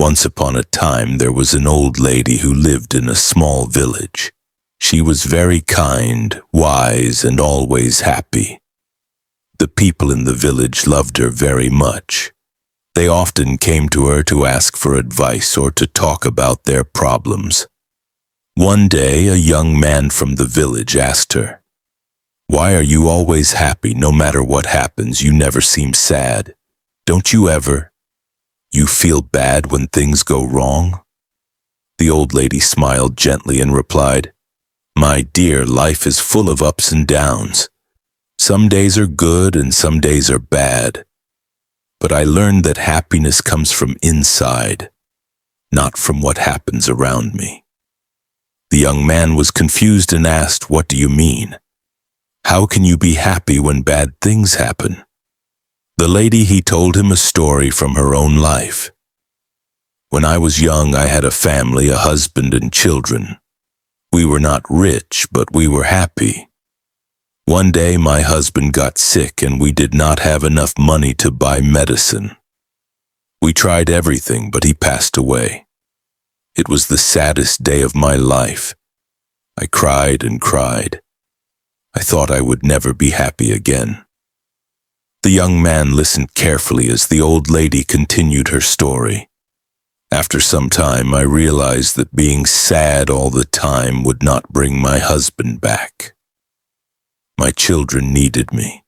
Once upon a time, there was an old lady who lived in a small village. She was very kind, wise, and always happy. The people in the village loved her very much. They often came to her to ask for advice or to talk about their problems. One day, a young man from the village asked her, "Why are you always happy? No matter what happens, you never seem sad. Don't you ever? You feel bad when things go wrong?" The old lady smiled gently and replied, "My dear, life is full of ups and downs. Some days are good and some days are bad. But I learned that happiness comes from inside, not from what happens around me." The young man was confused and asked, "What do you mean? How can you be happy when bad things happen?" The lady told him a story from her own life. "When I was young, I had a family, a husband and children. We were not rich, but we were happy. One day my husband got sick and we did not have enough money to buy medicine. We tried everything, but he passed away. It was the saddest day of my life. I cried and cried. I thought I would never be happy again." The young man listened carefully as the old lady continued her story. "After some time, I realized that being sad all the time would not bring my husband back. My children needed me,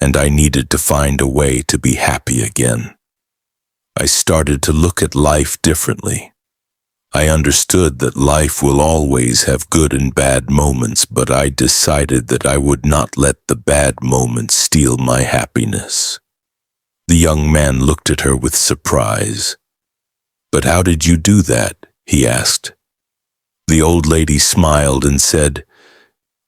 and I needed to find a way to be happy again. I started to look at life differently. I understood that life will always have good and bad moments, but I decided that I would not let the bad moments steal my happiness." The young man looked at her with surprise. "But how did you do that?" he asked. The old lady smiled and said,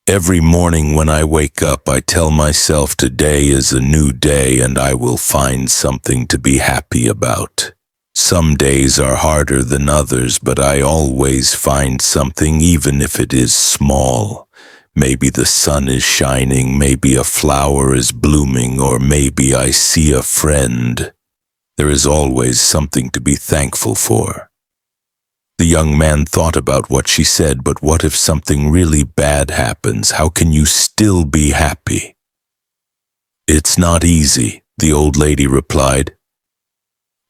"Every morning when I wake up, I tell myself today is a new day and I will find something to be happy about. Some days are harder than others, but I always find something, even if it is small. Maybe the sun is shining, maybe a flower is blooming, or maybe I see a friend. There is always something to be thankful for." The young man thought about what she said, "But what if something really bad happens? How can you still be happy?" "It's not easy," the old lady replied.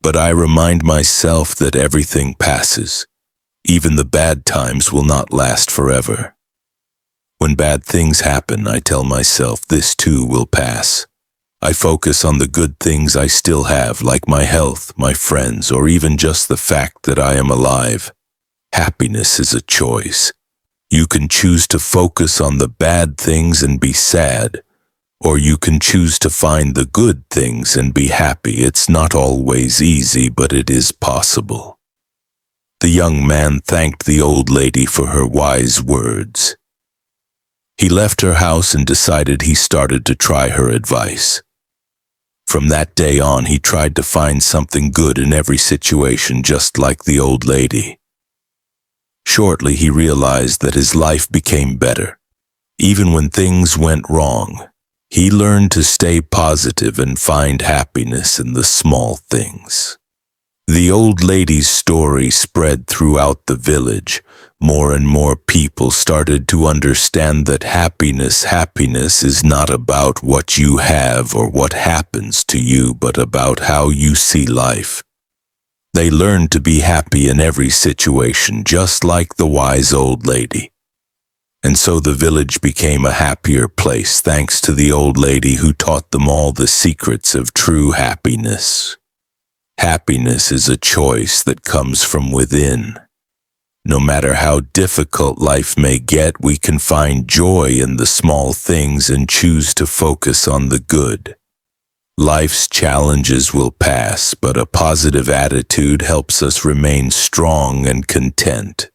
"But I remind myself that everything passes. Even the bad times will not last forever. When bad things happen, I tell myself this too will pass. I focus on the good things I still have, like my health, my friends, or even just the fact that I am alive. Happiness is a choice. You can choose to focus on the bad things and be sad, or you can choose to find the good things and be happy. It's not always easy, but it is possible." The young man thanked the old lady for her wise words. He left her house and decided he started to try her advice. From that day on, he tried to find something good in every situation, just like the old lady. Shortly, he realized that his life became better. Even when things went wrong, he learned to stay positive and find happiness in the small things. The old lady's story spread throughout the village. More and more people started to understand that happiness is not about what you have or what happens to you, but about how you see life. They learned to be happy in every situation, just like the wise old lady. And so the village became a happier place, thanks to the old lady who taught them all the secrets of true happiness. Happiness is a choice that comes from within. No matter how difficult life may get, we can find joy in the small things and choose to focus on the good. Life's challenges will pass, but a positive attitude helps us remain strong and content.